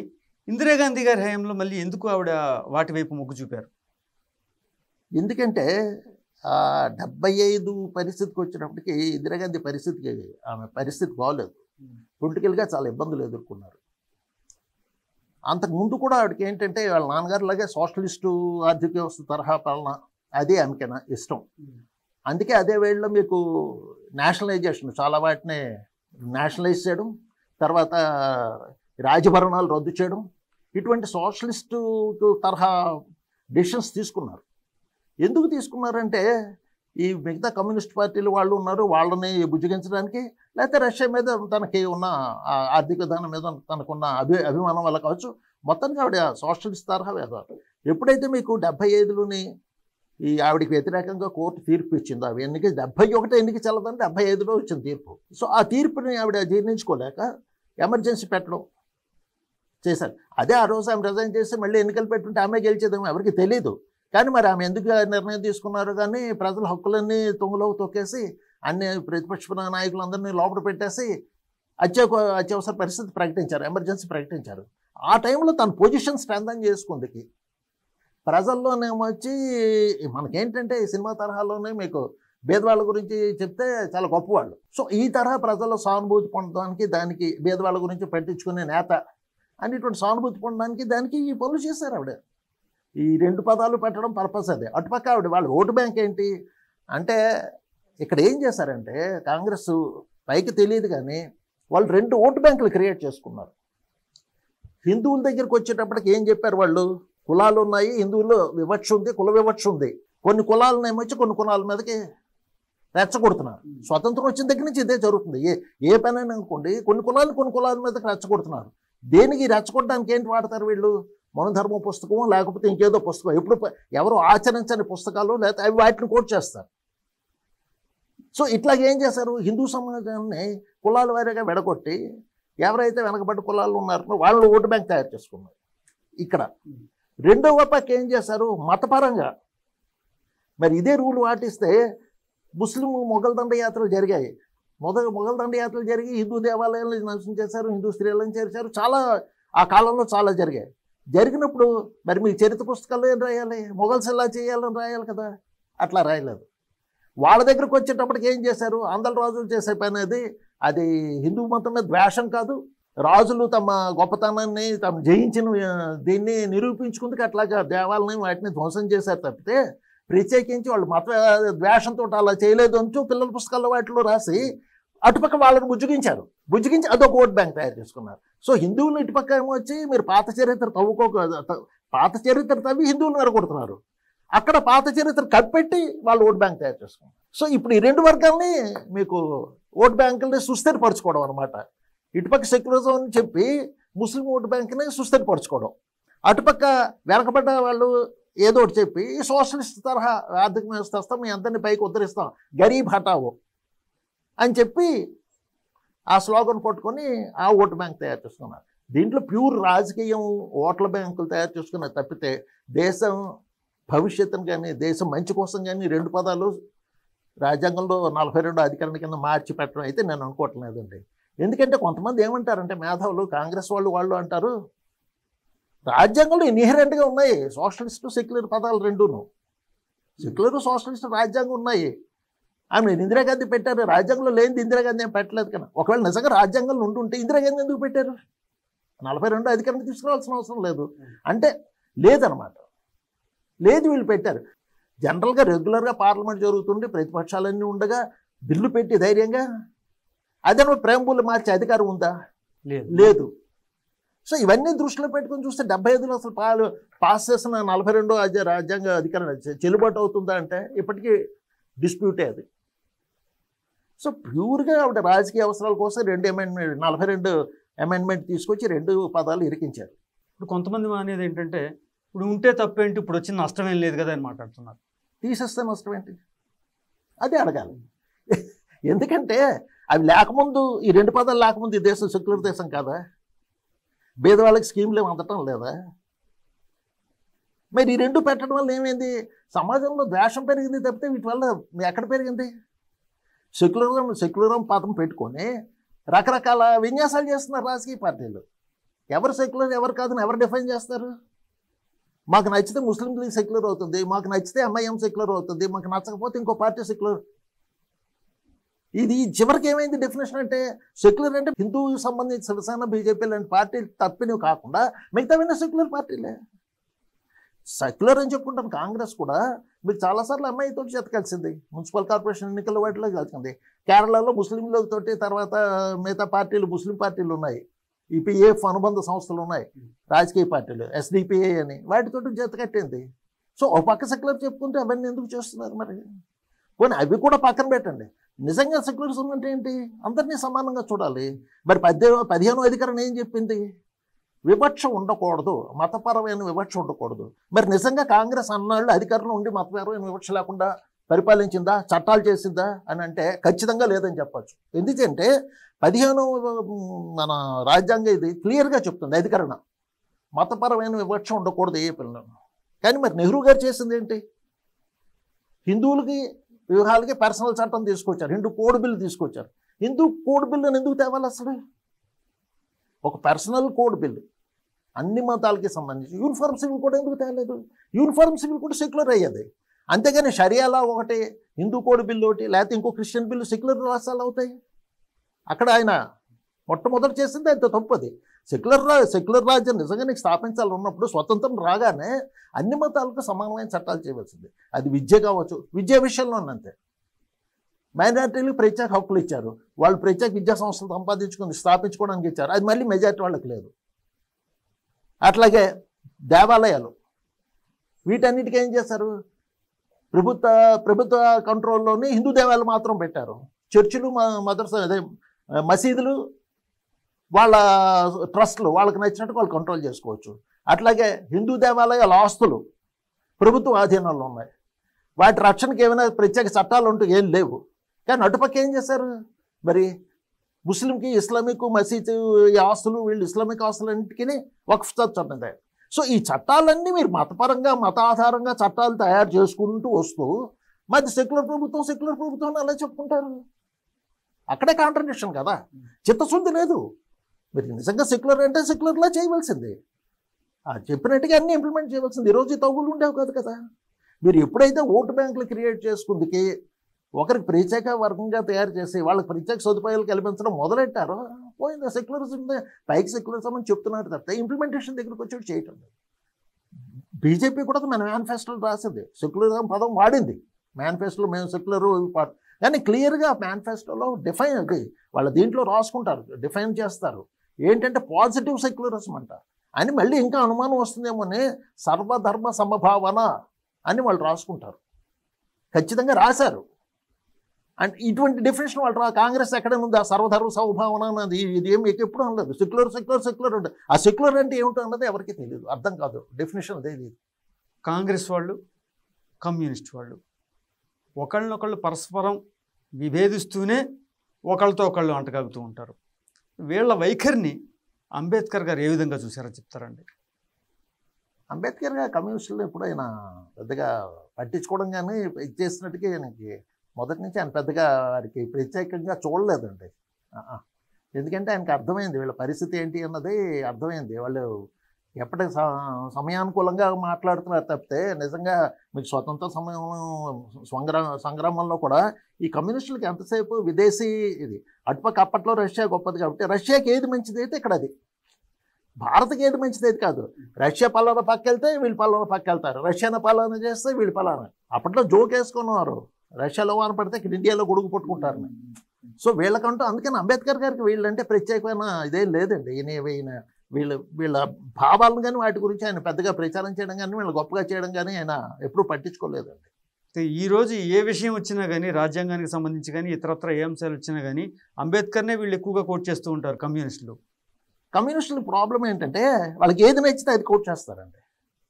ఇందిరాగాంధీ గారి హయాంలో మళ్ళీ ఎందుకు ఆవిడ వాటి వైపు మొగ్గు చూపారు? ఎందుకంటే 75 పరిస్థితికి వచ్చినప్పటికీ ఇందిరాగాంధీ ఆమె పరిస్థితి బాగోలేదు, పొలిటికల్గా చాలా ఇబ్బందులు ఎదుర్కొన్నారు. అంతకుముందు కూడా ఆవిడకి ఏంటంటే వాళ్ళ నాన్నగారిలాగే సోషలిస్టు ఆర్థిక వ్యవస్థ తరహా పాలన అదే ఆమెకైనా ఇష్టం. అందుకే అదే వేళలో మీకు నేషనలైజేషన్ చాలా వాటిని నేషనలైజ్ చేయడం, తర్వాత రాజభరణాలు రద్దు చేయడం, ఇటువంటి సోషలిస్టు తరహా డెసిషన్స్ తీసుకున్నారు. ఎందుకు తీసుకున్నారంటే ఈ మిగతా కమ్యూనిస్ట్ పార్టీలు వాళ్ళు ఉన్నారు, వాళ్ళని బుజ్జగించడానికి, లేకపోతే రష్యా మీద తనకి ఉన్న ఆర్థిక విధానం మీద తనకున్న అభిమానం వల్ల కావచ్చు. మొత్తానికి ఆవిడ సోషలిస్ట్ తరహా వేదాలు. ఎప్పుడైతే మీకు 75లోని ఈ ఆవిడకి వ్యతిరేకంగా కోర్టు తీర్పు ఇచ్చింది, అవి 71 ఎన్నిక చెల్లదని 75లో వచ్చిన తీర్పు. సో ఆ తీర్పుని ఆవిడ జీర్ణించుకోలేక ఎమర్జెన్సీ పెట్టడం చేశారు. అదే ఆ రోజు ఆమె రిజైన్ చేసి మళ్ళీ ఎన్నికలు పెట్టుంటే ఆమె గెలిచేదేమో ఎవరికి తెలియదు. కానీ మరి ఆమె ఎందుకు నిర్ణయం తీసుకున్నారు, కానీ ప్రజల హక్కులన్నీ తొంగలో తొక్కేసి అన్ని ప్రతిపక్ష నాయకులందరినీ లోపల పెట్టేసి అత్యవసర పరిస్థితి ప్రకటించారు, ఎమర్జెన్సీ ప్రకటించారు. ఆ టైంలో తన పొజిషన్ స్ట్రెంథన్ చేసుకుందికి ప్రజల్లోనేమో వచ్చి మనకేంటంటే ఈ సినిమా తరహాలోనే మీకు భేదవాళ్ళ గురించి చెప్తే చాలా గొప్పవాళ్ళు. సో ఈ తరహా ప్రజల్లో సానుభూతి పొందడానికి దానికి భేదవాళ్ళ గురించి పట్టించుకునే నేత అనేటువంటి సానుభూతి పొందడానికి దానికి ఈ పనులు చేశారు ఆవిడ. ఈ 2 పదాలు పెట్టడం పర్పస్ అదే. అటుపక్క ఆవిడ వాళ్ళ ఓటు బ్యాంక్ ఏంటి అంటే ఇక్కడ ఏం చేశారంటే కాంగ్రెస్ పైకి తెలియదు కానీ వాళ్ళు 2 ఓటు బ్యాంకులు క్రియేట్ చేసుకున్నారు. హిందువుల దగ్గరికి వచ్చేటప్పటికి ఏం చెప్పారు వాళ్ళు, కులాలు ఉన్నాయి, హిందువుల్లో వివక్ష ఉంది, కుల వివక్ష ఉంది. కొన్ని కులాలను ఏమొచ్చి కొన్ని కులాల మీదకి రెచ్చగొడుతున్నారు. స్వతంత్రం వచ్చిన దగ్గర నుంచి ఇదే జరుగుతుంది. ఏ పని అయినా అనుకోండి, కొన్ని కులాల మీదకి రెచ్చగొడుతున్నారు. దేనికి రెచ్చగొట్టడానికి ఏంటి వాడతారు వీళ్ళు, మనధర్మ పుస్తకం లేకపోతే ఇంకేదో పుస్తకం, ఎప్పుడు ఎవరు ఆచరించని పుస్తకాలు లేకపోతే అవి వాటిని కోట్ చేస్తారు. సో ఇట్లాగ ఏం చేశారు, హిందూ సమాజాన్ని కులాల వారీగా విడగొట్టి ఎవరైతే వెనకబడ్డ కులాలు ఉన్నారో వాళ్ళు ఓటు బ్యాంక్ తయారు చేసుకున్నారు. ఇక్కడ రెండవ పక్క ఏం చేశారు, మతపరంగా మరి ఇదే రూల్ పాటిస్తే ముస్లిం మొఘల్ దండయాత్రలు జరిగాయి. మొఘల్ దండయాత్రలు జరిగి హిందూ దేవాలయాలను నాశనం చేశారు, హిందూ స్త్రీలను చేర్చారు. చాలా ఆ కాలంలో చాలా జరిగాయి. జరిగినప్పుడు మరి మీ చరిత్ర పుస్తకాల్లో ఏం రాయాలి, మొఘల్స్ ఎలా చేయాలని రాయాలి కదా, అట్లా రాయలేదు. వాళ్ళ దగ్గరకు వచ్చేటప్పటికి ఏం చేశారు, అందరు రాజులు చేసే పని అది హిందూ మతం మీద ద్వేషం కాదు, రాజులు తమ గొప్పతనాన్ని తమ జయించిన దీన్ని నిరూపించుకుందుకు అట్లాగా దేవాలయం వాటిని ధ్వంసం చేశారు తప్పితే ప్రత్యేకించి వాళ్ళు మత ద్వేషంతో అలా చేయలేదు అంటూ పిల్లల పుస్తకాల్లో వాటిలో రాసి అటుపక్క వాళ్ళని బుజ్జగించి అదొక ఓట్ బ్యాంక్ తయారు చేసుకున్నారు. సో హిందువులు ఇటుపక్క ఏమో వచ్చి మీరు పాత చరిత్ర తవ్వి హిందువులు వెరగొడుతున్నారు, అక్కడ పాత చరిత్ర కప్పెట్టి వాళ్ళు ఓట్ బ్యాంక్ తయారు చేసుకున్నారు. సో ఇప్పుడు ఈ 2 వర్గాల్ని మీకు ఓట్ బ్యాంకుల్ని సుస్థిరపరచుకోవడం అనమాట. ఇటుపక్క సెక్యులరిజం అని చెప్పి ముస్లిం ఓటు బ్యాంక్ని సుస్థిరపరచుకోవడం, అటుపక్క వెనకబడ్డ వాళ్ళు ఏదో ఒకటి చెప్పి సోషలిస్ట్ తరహా ఆర్థిక వ్యవస్థ వస్తాం, మీ అందరినీ పైకి ఉద్ధరిస్తాం, గరీబ్ హటావో అని చెప్పి ఆ స్లోగన్ పట్టుకొని ఆ ఓటు బ్యాంక్ తయారు చేసుకున్నారు. దీంట్లో ప్యూర్ రాజకీయం ఓట్ల బ్యాంకులు తయారు చేసుకున్నారు తప్పితే దేశం భవిష్యత్తును కానీ దేశం మంచి కోసం కానీ 2 పదాలు రాజ్యాంగంలో 42 అధికరణ కింద మార్చి పెట్టడం అయితే నేను అనుకోవట్లేదండి. ఎందుకంటే కొంతమంది ఏమంటారంటే మేధావులు కాంగ్రెస్ వాళ్ళు అంటారు రాజ్యాంగంలో ఇన్హెరెంట్గా ఉన్నాయి సోషలిస్టు సెక్యులర్ పదాలు రెండును, సెక్యులర్ సోషలిస్ట్ రాజ్యాంగం ఉన్నాయి. ఆమె ఇందిరాగాంధీ పెట్టారు, రాజ్యాంగంలో లేనిది ఇందిరాగాంధీ ఏం పెట్టలేదు కదా. ఒకవేళ నిజంగా రాజ్యాంగంలో ఉంటుంటే ఇందిరాగాంధీ ఎందుకు పెట్టారు, 42 అధికారాన్ని తీసుకురావాల్సిన అవసరం లేదు అంటే లేదనమాట. లేదు, వీళ్ళు పెట్టారు. జనరల్గా రెగ్యులర్గా పార్లమెంట్ జరుగుతుంటే ప్రతిపక్షాలన్నీ ఉండగా బిల్లు పెట్టి ధైర్యంగా అదే ప్రేమబుల్లు మార్చే అధికారం ఉందా, లేదు. సో ఇవన్నీ దృష్టిలో పెట్టుకొని చూస్తే 75లో అసలు పాస్ చేసిన 42 రాజ్యాంగ అధికారం చెల్లుబాటు అవుతుందా అంటే ఇప్పటికీ డిస్ప్యూటే అది. సో ప్యూర్గా ఆవిడ రాజకీయ అవసరాల కోసం 42 అమెండ్మెంట్ తీసుకొచ్చి 2 పదాలు ఇరికించారు. ఇప్పుడు కొంతమంది అనేది ఏంటంటే ఇప్పుడు ఉంటే తప్పేంటి, ఇప్పుడు వచ్చిన నష్టం ఏం లేదు కదా అని మాట్లాడుతున్నారు. తీసేస్తే నష్టం ఏంటి అదే అడగాలి. ఎందుకంటే అవి లేకముందు ఈ 2 పదాలు లేకముందు ఈ దేశం సెక్యులర్ దేశం కాదా, పేదవాళ్ళకి స్కీమ్లు ఏమి అందటం లేదా? మరి ఈ 2 పెట్టడం వల్ల ఏమైంది, సమాజంలో ద్వేషం పెరిగింది తప్పితే వీటి వల్ల ఎక్కడ పెరిగింది? సెక్యులరం పదం పెట్టుకొని రకరకాల విన్యాసాలు చేస్తున్నారు రాజకీయ పార్టీలు. ఎవరు సెక్యులర్ ఎవరు కాదని ఎవరు డిఫైన్ చేస్తారు? మాకు నచ్చితే ముస్లిం లీగ్ సెక్యులర్ అవుతుంది, మాకు నచ్చితే ఎంఐఎం సెక్యులర్ అవుతుంది, మాకు నచ్చకపోతే ఇంకో పార్టీ సెక్యులర్. ఇది చివరికి ఏమైంది డెఫినేషన్ అంటే సెక్యులర్ అంటే హిందూ సంబంధించి శివసేన బీజేపీ లాంటి పార్టీలు తప్పినవి కాకుండా మిగతావన్నీ సెక్యులర్ పార్టీలే. సెక్యులర్ అని చెప్పుకుంటాం. కాంగ్రెస్ కూడా మీరు చాలాసార్లు అమ్మాయితో చేత కలిసింది, మున్సిపల్ కార్పొరేషన్ ఎన్నికల వాటిలో కలిసింది. కేరళలో ముస్లింలతోటి, తర్వాత మిగతా పార్టీలు ముస్లిం పార్టీలు ఉన్నాయి, ఈపీఎఫ్ అనుబంధ సంస్థలు ఉన్నాయి, రాజకీయ పార్టీలు ఎస్డిపిఐ అని, వాటితోటి చేత కట్టింది. సో ఒక పక్క సెక్యులర్ చెప్పుకుంటే అవన్నీ ఎందుకు చేస్తున్నారు మరి? పోనీ అవి కూడా పక్కన పెట్టండి. నిజంగా సెక్యులరిజం అంటే ఏంటి, అందరినీ సమానంగా చూడాలి. మరి 15వ అధికారం ఏం చెప్పింది, వివక్ష ఉండకూడదు, మతపరమైన వివక్ష ఉండకూడదు. మరి నిజంగా కాంగ్రెస్ అన్నాళ్ళు అధికారంలో ఉండి మతపరమైన వివక్ష లేకుండా పరిపాలించిందా, చట్టాలు చేసిందా అని అంటే ఖచ్చితంగా లేదని చెప్పచ్చు. ఎందుకంటే 15వ మన రాజ్యాంగ ఇది క్లియర్గా చెప్తుంది అధికరణ మతపరమైన వివక్ష ఉండకూడదు ఏ పిల్లలు. కానీ మరి నెహ్రూ గారు చేసింది ఏంటి, హిందువులకి వివాహాలకి పర్సనల్ చట్టం తీసుకొచ్చారు, హిందూ కోడ్ బిల్లు తీసుకొచ్చారు. హిందూ కోడ్ బిల్లుని ఎందుకు తేవాలి అసలు? ఒక పర్సనల్ కోడ్ బిల్లు అన్ని మతాలకి సంబంధించి. యూనిఫార్మ్ సివిల్ కోడ్ ఎందుకు తేలేదు? యూనిఫార్మ్ సివిల్ కోడ్ సెక్యులర్ అయ్యేది. అంతేగాని షరియాలా ఒకటి, హిందూ కోడ్ బిల్లు ఒకటి, లేకపోతే ఇంకో క్రిస్టియన్ బిల్లు సెక్యులర్ రాష్ట్రాలు అవుతాయి. అక్కడ ఆయన మొట్టమొదటి చేసింది అంత తప్పది. సెక్యులర్ రాజ్యం నిజంగా నీకు స్థాపించాలి ఉన్నప్పుడు స్వతంత్రం రాగానే అన్ని మతాలకు సమానమైన చట్టాలు చేయవలసింది. అది విద్య కావచ్చు, విద్యా విషయంలో అంతే. మైనారిటీలకు ప్రత్యేక హక్కులు ఇచ్చారు, వాళ్ళు ప్రత్యేక విద్యా సంస్థలు స్థాపించుకోవడానికి ఇచ్చారు, అది మళ్ళీ మెజారిటీ వాళ్ళకి లేదు. అట్లాగే దేవాలయాలు, వీటన్నిటికీ ఏం చేశారు, ప్రభుత్వ కంట్రోల్లోనే హిందూ దేవాలయాలు మాత్రం పెట్టారు. చర్చిలు, మదర్సా, అదే మసీదులు వాళ్ళ ట్రస్ట్లు వాళ్ళకి నచ్చినట్టు వాళ్ళు కంట్రోల్ చేసుకోవచ్చు. అట్లాగే హిందూ దేవాలయాల ఆస్తులు ప్రభుత్వ ఆధీనంలో ఉన్నాయి, వాటి రక్షణకి ఏమైనా ప్రత్యేక చట్టాలు ఉంటూ ఏం లేవు. కానీ అటుపక్క ఏం చేశారు, మరి ముస్లింకి ఇస్లామిక్ మసీదు ఈ ఆస్తులు, వీళ్ళు ఇస్లామిక్ ఆస్తులన్నింటికీ వక్ఫ్ చట్టం తయారు. సో ఈ చట్టాలన్నీ మీరు మతపరంగా మతాధారంగా చట్టాలు తయారు చేసుకుంటూ వస్తూ మరి సెక్యులర్ ప్రభుత్వం అలా చెప్పుకుంటారు. అక్కడే కాంట్రడిక్షన్ కదా, చిత్తశుద్ధి లేదు. మీరు నిజంగా సెక్యులర్ అంటే సెక్యులర్లా చేయవలసింది, చెప్పినట్టుగా అన్నీ ఇంప్లిమెంట్ చేయవలసింది. ఈరోజు తగులు ఉండేవి కాదు కదా. మీరు ఎప్పుడైతే ఓటు బ్యాంకులు క్రియేట్ చేసుకుందికి ఒకరికి ప్రత్యేక వర్గంగా తయారు చేసి వాళ్ళకి ప్రత్యేక సదుపాయాలు కల్పించడం మొదలెట్టారో పోయింది. సెక్యులరిజం పైకి సెక్యులరిజం అని చెప్తున్నారు తప్పితే ఇంప్లిమెంటేషన్ దగ్గరికి వచ్చి చేయటం లేదు. బీజేపీ కూడా మన మేనిఫెస్టోలో రాసింది, సెక్యులరిజం పదం వాడింది మేనిఫెస్టోలో, మేము సెక్యులర్ పార్టీ, కానీ క్లియర్గా మేనిఫెస్టోలో డిఫైన్ అది వాళ్ళ దీంట్లో రాసుకుంటారు, డిఫైన్ చేస్తారు ఏంటంటే పాజిటివ్ సెక్యులరిజం అంట అని. మళ్ళీ ఇంకా అనుమానం వస్తుందేమో అని సర్వధర్మ సమభావన అని వాళ్ళు రాసుకుంటారు, ఖచ్చితంగా రాశారు. అండ్ ఇటువంటి డెఫినేషన్ వాళ్ళు కాంగ్రెస్ ఎక్కడ ఉంది, ఆ సర్వధర్మ సమభావన అన్నది ఇది ఏమి ఎప్పుడు అనలేదు. సెక్యులర్ అంటే ఆ సెక్యులర్ అంటే ఏమిటో అన్నది ఎవరికి తెలియదు, అర్థం కాదు, డెఫినేషన్ అదే లేదు. కాంగ్రెస్ వాళ్ళు కమ్యూనిస్ట్ వాళ్ళు ఒకళ్ళనొకళ్ళు పరస్పరం విభేదిస్తూనే ఒకళ్ళతో ఒకళ్ళు అంటగలుగుతూ ఉంటారు. వీళ్ళ వైఖరిని అంబేద్కర్ గారు ఏ విధంగా చూసారో చెప్తారండి? అంబేద్కర్ గారు కమ్యూనిస్టులు ఎప్పుడైనా పెద్దగా పట్టించుకోవడం కానీ ఇది చేసినట్టుగా ఆయనకి మొదటి నుంచి ఆయన పెద్దగా వారికి ప్రత్యేకంగా చూడలేదండి. ఎందుకంటే ఆయనకు అర్థమైంది వీళ్ళ పరిస్థితి ఏంటి అన్నది అర్థమైంది. వాళ్ళు ఎప్పటి సమయానుకూలంగా మాట్లాడుతున్నారు తప్పితే నిజంగా మీకు స్వతంత్ర సంగ్రామంలో కూడా ఈ కమ్యూనిస్టులకి ఎంతసేపు విదేశీ ఇది అటుపక్క అప్పట్లో రష్యా గొప్పది కాబట్టి రష్యాకి ఏది మంచిది అయితే ఇక్కడ అది, భారత్కి ఏది మంచిది అయితే కాదు. రష్యా పలానా పక్క వెళ్తే వీళ్ళు పలానా పక్క వెళ్తారు, రష్యాను పలానా చేస్తే వీళ్ళు పలానా. అప్పట్లో జోక్ వేసుకున్నారు, రష్యాలో వాన పడితే ఇక్కడ ఇండియాలో గొడుగు పట్టుకుంటారని. సో వీళ్ళకంటూ అందుకని అంబేద్కర్ గారికి వీళ్ళంటే ప్రత్యేకమైన ఇదేం లేదండి. వీళ్ళ భావాలను కానీ వాటి గురించి ఆయన పెద్దగా ప్రచారం చేయడం కానీ వీళ్ళు గొప్పగా చేయడం కానీ ఆయన ఎప్పుడూ పట్టించుకోలేదండి. ఈరోజు ఏ విషయం వచ్చినా కానీ రాజ్యాంగానికి సంబంధించి కానీ ఇతరత్ర ఏ అంశాలు వచ్చినా కానీ అంబేద్కర్నే వీళ్ళు ఎక్కువగా కోట్ చేస్తూ ఉంటారు కమ్యూనిస్టులు. ప్రాబ్లం ఏంటంటే వాళ్ళకి ఏది నచ్చితే అది కోట్ చేస్తారండి.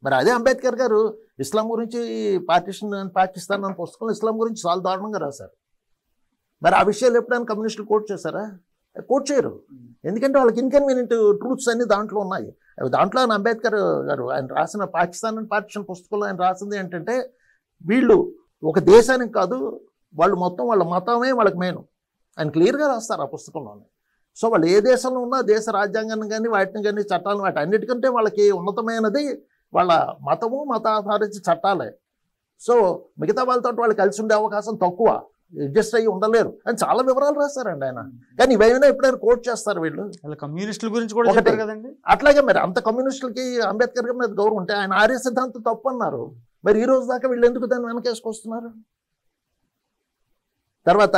మరి అదే అంబేద్కర్ గారు ఇస్లాం గురించి పాకిస్తాన్ అనే పుస్తకంలో ఇస్లాం గురించి చాలా దారుణంగా రాశారు. మరి ఆ విషయాలు ఎప్పుడైనా కమ్యూనిస్టులు కోట్ చేశారా? కోట్ చేయరు. ఎందుకంటే వాళ్ళకి ఇన్కన్వీనియంట్ ట్రూత్స్ అన్ని దాంట్లో ఉన్నాయి. దాంట్లో ఆయన అంబేద్కర్ గారు ఆయన రాసిన పాకిస్తాన్ అండ్ పార్టిషన్ పుస్తకంలో ఆయన రాసింది ఏంటంటే వీళ్ళు ఒక దేశానికి కాదు, వాళ్ళు మొత్తం వాళ్ళ మతమే వాళ్ళకి మెయిన్. ఆయన క్లియర్గా రాస్తారు ఆ పుస్తకంలోనే. సో వాళ్ళు ఏ దేశంలో ఉన్నా దేశ రాజ్యాంగాన్ని కానీ వాటిని కానీ చట్టాలను వాటి అన్నిటికంటే వాళ్ళకి ఉన్నతమైనది వాళ్ళ మతము, మత ఆధారిత చట్టాలే. సో మిగతా వాళ్ళతో వాళ్ళు కలిసి ఉండే అవకాశం తక్కువ, అడ్జస్ట్ అయ్యి ఉండలేరు అని చాలా వివరాలు రాస్తారండి ఆయన. కానీ ఇవైనా ఎప్పుడైనా కోట్ చేస్తారు వీళ్ళు. కమ్యూనిస్టుల గురించి కూడా చెప్పారు కదండి. అట్లాగే మరి అంత కమ్యూనిస్టులకి అంబేద్కర్ గారి మీద గౌరవం ఉంటే ఆయన ఆర్య సిద్ధాంతం తప్పు అన్నారు. మరి ఈ రోజు దాకా వీళ్ళు ఎందుకు దాన్ని వెనకేసుకొస్తున్నారు? తర్వాత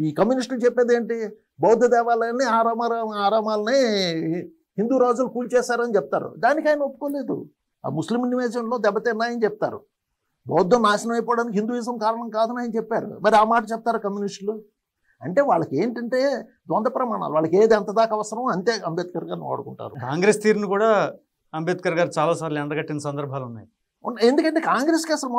ఈ కమ్యూనిస్టులు చెప్పేది ఏంటి, బౌద్ధ దేవాలయాన్ని ఆరామాలని హిందూ రాజులు కూల్చేశారని చెప్తారు. దానికి ఆయన ఒప్పుకోలేదు. ఆ ముస్లిం నివేశంలో దెబ్బతిన్నాయని చెప్తారు. బౌద్ధం నాశనం అయిపోవడానికి హిందూయిజం కారణం కాదని ఆయన చెప్పారు. మరి ఆ మాట చెప్తారు కమ్యూనిస్టులు. అంటే వాళ్ళకి ఏంటంటే ద్వంద్వ ప్రమాణాలు, వాళ్ళకి ఏది ఎంత దాకా అవసరమో అంతే అంబేద్కర్ గారిని వాడుకుంటారు. కాంగ్రెస్ తీరును కూడా అంబేద్కర్ గారు చాలాసార్లు ఎండగట్టిన సందర్భాలు ఉన్నాయి. ఎందుకంటే కాంగ్రెస్కి అసలు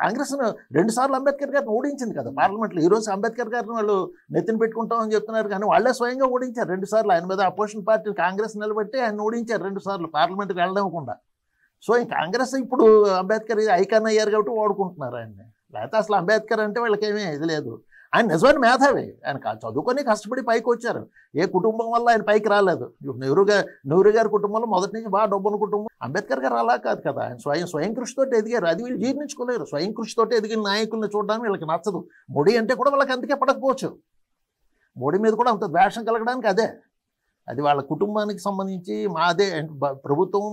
కాంగ్రెస్ 2 సార్లు అంబేద్కర్ గారిని ఓడించింది కదా పార్లమెంట్లో. ఈరోజు అంబేద్కర్ గారిని వాళ్ళు నెత్తిన పెట్టుకుంటామని చెప్తున్నారు, కానీ వాళ్ళే స్వయంగా ఓడించారు 2 సార్లు. ఆయన మీద అపోజిషన్ పార్టీ కాంగ్రెస్ నిలబెట్టి ఆయన ఓడించారు 2 సార్లు పార్లమెంట్కి వెళ్ళనివ్వకుండా. సో ఈ కాంగ్రెస్ ఇప్పుడు అంబేద్కర్ ఐకాన్ అయ్యారు కాబట్టి వాడుకుంటున్నారు ఆయన్ని. లేకపోతే అసలు అంబేద్కర్ అంటే వాళ్ళకేమీ ఇది లేదు. ఆయన నిజమైన మేధావి, ఆయన చదువుకొని కష్టపడి పైకి వచ్చారు. ఏ కుటుంబం వల్ల ఆయన పైకి రాలేదు. నెహ్రూ గారి కుటుంబంలో మొదటి నుంచి బాగా డబ్బున్న కుటుంబం. అంబేద్కర్ గారు అలా కాదు కదా, ఆయన స్వయం కృషితో ఎదిగారు. అది వీళ్ళు జీర్ణించుకోలేరు. స్వయం కృషితో ఎదిగిన నాయకుల్ని చూడడానికి వీళ్ళకి నచ్చదు. మోడీ అంటే కూడా వాళ్ళకి అందుకే పడకపోవచ్చు. మోడీ మీద కూడా అంత ద్వేషం కలగడానికి అదే. అది వాళ్ళ కుటుంబానికి సంబంధించి మాదే ప్రభుత్వం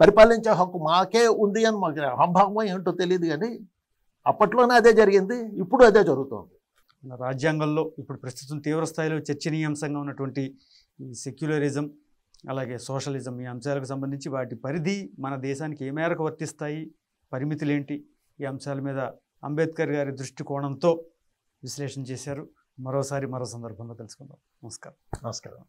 పరిపాలించే హక్కు మాకే ఉంది అని మాకు అహంభావం ఏంటో తెలియదు, కానీ అప్పట్లోనే అదే జరిగింది, ఇప్పుడు అదే జరుగుతుంది. రాజ్యాంగంలో ఇప్పుడు ప్రస్తుతం తీవ్ర స్థాయిలో చర్చనీయాంశంగా ఉన్నటువంటి ఈ సెక్యులరిజం అలాగే సోషలిజం ఈ అంశాలకు సంబంధించి వాటి పరిధి మన దేశానికి ఏ మేరకు వర్తిస్తాయి, పరిమితులేంటి, ఈ అంశాల మీద అంబేద్కర్ గారి దృష్టికోణంతో విశ్లేషణ చేశారు. మరో సందర్భంలో తెలుసుకుందాం. నమస్కారం.